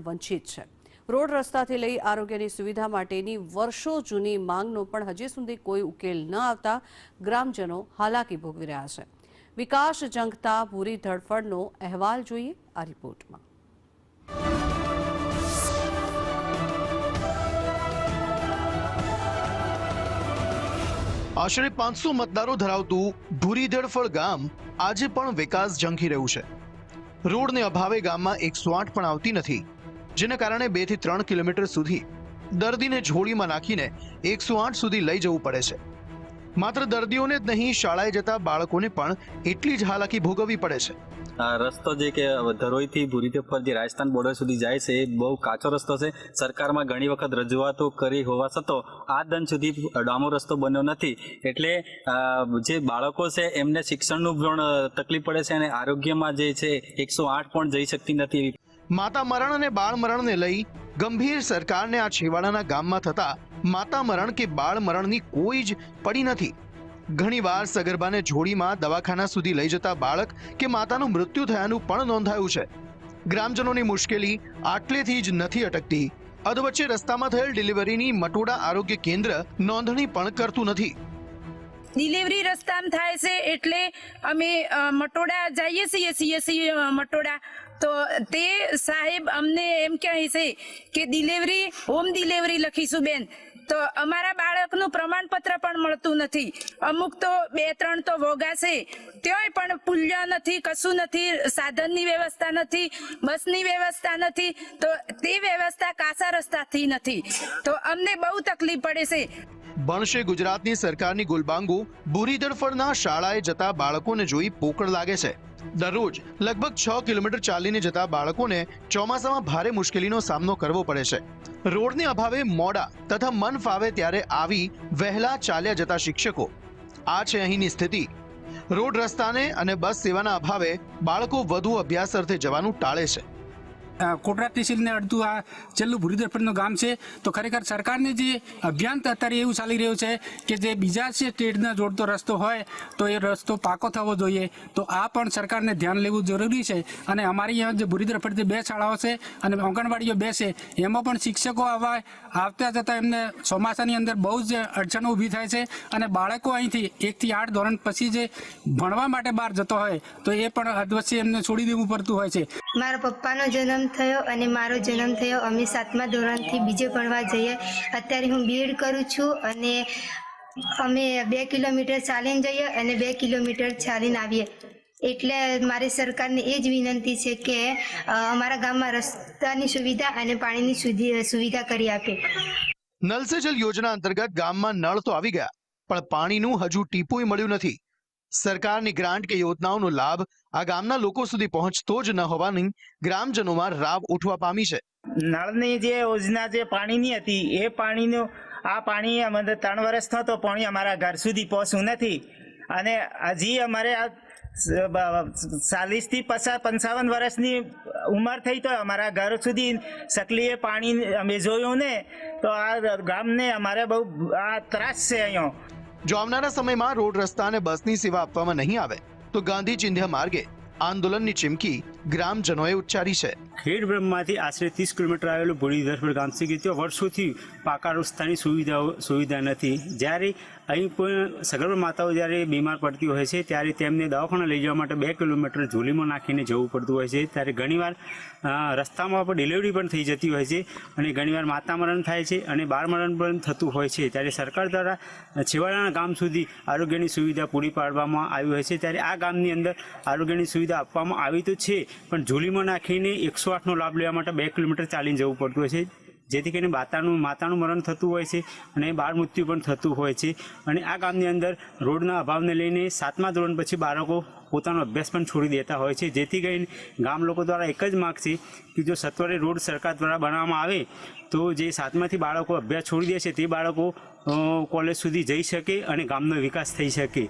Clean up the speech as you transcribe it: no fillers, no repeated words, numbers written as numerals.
વંચિત છે। રોડ રસ્તાથી લઈ આરોગ્યની સુવિધા માટેની વર્ષો જૂની માંગનો પણ હજી સુધી કોઈ ઉકેલ ન આવતા ગ્રામજનો હાલાકી ભોગવી રહ્યા છે। વિકાસ ઝંખતા ભૂરી ધડફડનો અહેવાલ જોઈએ આ રિપોર્ટમાં। આશરે 500 મતદારો ધરાવતું ભૂરી ધડફડ ગામ આજે પણ વિકાસ ઝંખી રહ્યું છે। રોડને અભાવે ગામમાં 108 પણ આવતી નથી, જેને કારણે 2 થી 3 કિલોમીટર સુધી દર્દીને ઝોળીમાં નાખીને 108 સુધી લઈ જવું પડે છે। માત્ર દર્દીઓને જ નહીં, શાળાએ જતા બાળકોને પણ એટલી જ હાલાકી ભોગવવી પડે છે। રસ્તો જે કે ધરોઈથી ભૂરી ધડફડ જે રાજસ્થાન બોર્ડર સુધી જાય છે એ બહુ કાચો રસ્તો છે। સરકારમાં ઘણી વખત રજૂઆતો કરી હોવા છતાં આ દન સુધી ડામર રસ્તો બન્યો નથી, એટલે જે બાળકો છે એમને શિક્ષણનું પણ તકલીફ પડે છે અને આરોગ્યમાં જે છે 108 પણ જઈ શકતી નથી। માતા મરણ અને બાળ મરણને લઈ ગંભીર સરકારને આ છેવાડાના ગામમાં થતા માતા મરણ કે બાળ મરણની કોઈ જ પડી નથી। ઘણીવાર સગર્ભાને જોડીમાં દવાખાના સુધી લઈ જતા બાળક કે માતાનું મૃત્યુ થયાનું પણ નોંધાયું છે। ગ્રામજનોની મુશ્કેલી આટલેથી જ નથી અટકતી, અધવચ્ચે રસ્તામાં થયેલ ડિલિવરીની મટોડા આરોગ્ય કેન્દ્ર નોંધણી પણ કરતું નથી। ડિલિવરી રસ્તામાં થાય છે એટલે અમે મટોડા જઈએ છીએ સીએસસી મટોડા, તો તે સાહેબ અમને એમ કહે છે કે ડિલિવરી હોમ ડિલિવરી લખીશું બેન, તો અમારા બાળકનું પ્રમાણપત્ર પણ મળતું નથી। અમુક તો 2-3 તો વોગા છે, ત્યોય પણ પુલ્ય નથી, કશું નથી, સાધનની વ્યવસ્થા નથી, બસની વ્યવસ્થા નથી, તો તે વ્યવસ્થા કાચા રસ્તાથી નથી, તો અમને બહુ તકલીફ પડે છે। બનશે ગુજરાતની સરકારની ગુલબાંગુ ભૂરી ધડફડના શાળાએ જતા બાળકોને જોઈ પોકળ લાગે છે। દરરોજ લગભગ 6 કિલોમીટર ચાલીને જતા બાળકોને ચોમાસામાં ભારે મુશ્કેલીનો સામનો કરવો પડે છે। રોડને અભાવે મોડા તથા મન ફાવે ત્યારે આવી વહેલા ચાલ્યા જતા શિક્ષકો, આ છે અહીંની સ્થિતિ। રોડ રસ્તાને અને બસ સેવાના અભાવે બાળકો વધુ અભ્યાસ અર્થે જવાનું ટાળે છે। કોટડા તહેસીલને અડતું આ છેલ્લું ભૂરી ધડફડનું ગામ છે, તો ખરેખર સરકારને જે અભિયાન અત્યારે એવું ચાલી રહ્યું છે કે જે બીજા સ્ટેટને જોડતો રસ્તો હોય તો એ રસ્તો પાકો થવો જોઈએ, તો આ પણ સરકારને ધ્યાન લેવું જરૂરી છે। અને અમારી અહીંયા જે ભૂરી ધડફડ જે 2 શાળાઓ છે અને આંગણવાડીઓ 2 છે, એમાં પણ શિક્ષકો આવતા જતાં એમને ચોમાસાની અંદર બહુ જ અડચણો ઊભી થાય છે, અને બાળકો અહીંથી 1 થી 8 ધોરણ પછી જે ભણવા માટે બહાર જતો હોય તો એ પણ અધવચ્ચે એમને છોડી દેવું પડતું હોય છે। મારા પપ્પાનો જન્મ થયો અને મારો જન્મ થયો, અમે 7મા ધોરણથી બીજે ભણવા જઈએ। અત્યારે હું બીએડ કરું છું અને અમે 2 કિલોમીટર ચાલીને જઈએ અને 2 કિલોમીટર ચાલીને આવીએ। એટલે મારી સરકારને એ જ વિનંતી છે કે અમારા ગામમાં રસ્તાની સુવિધા અને પાણીની સુવિધા કરી આપે। નલ સે જલ યોજના અંતર્ગત ગામમાં નળ તો આવી ગયા, પણ પાણીનું હજુ ટીપુંય મળ્યું નથી। સરકારની ગ્રાન્ટ કે યોજનાઓનો લાભ આ ગામના લોકો સુધી પહોંચતો જ ન હોવાની ગ્રામજનોમાં રાવ ઉઠવા પામી છે। નળની જે યોજના જે પાણીની હતી એ પાણીનું આ પાણી અમે 3 વર્ષ થતો પાણી અમારા ઘર સુધી પહોંચ્યું નથી, અને હજી અમારે આ 40 થી 55 વર્ષની ઉંમર થઈ તો અમારા ઘર સુધી સકલીએ પાણી અમે જોયું ને, તો આ ગામને અમારે બહુ આ ત્રાસ છે। અહીંયા જો આવનારા સમયમાં રોડ રસ્તા અને બસની સેવા આપવામાં નહીં આવે તો ગાંધી ચિંધ્યા માર્ગે આંદોલનની ચીમકી ગ્રામજનોએ ઉચ્ચારી છે। ખેડ બ્રહ્મમાંથી આશરે 30 કિલોમીટર આવેલું ભૂરી ધડફડ ગામ છે કે ત્યાં વર્ષોથી પાકા રસ્તાની સુવિધા નથી। જ્યારે અહીં પણ સગર્ભ માતાઓ જ્યારે બીમાર પડતી હોય છે ત્યારે તેમને દવાખાના લઈ જવા માટે 2 કિલોમીટર ઝૂલીમાં નાખીને જવું પડતું હોય છે। ત્યારે ઘણીવાર રસ્તામાં પણ ડિલિવરી પણ થઈ જતી હોય છે, અને ઘણીવાર માતા મરણ થાય છે અને બાળ મરણ પણ થતું હોય છે। ત્યારે સરકાર દ્વારા છેવાડાના ગામ સુધી આરોગ્યની સુવિધા પૂરી પાડવામાં આવી હોય છે। ત્યારે આ ગામની અંદર આરોગ્યની સુવિધા આપવામાં આવી તો છે, પણ ઝૂલીમાં નાખીને 108નો લાભ લેવા માટે 2 કિલોમીટર ચાલીને જવું પડતું હોય છે, જેથી કરીને માતાનું મરણ થતું હોય છે અને બાળ મૃત્યુ પણ થતું હોય છે। અને આ ગામની અંદર રોડના અભાવને લઈને 7મા ધોરણ પછી બાળકો પોતાનો અભ્યાસ પણ છોડી દેતા હોય છે, જેથી કરીને ગામ લોકો દ્વારા એક જ માગ છે કે જો સત્વરે રોડ સરકાર દ્વારા બનાવવામાં આવે તો જે 7માથી બાળકો અભ્યાસ છોડી દે છે તે બાળકો કોલેજ સુધી જઈ શકે અને ગામનો વિકાસ થઈ શકે।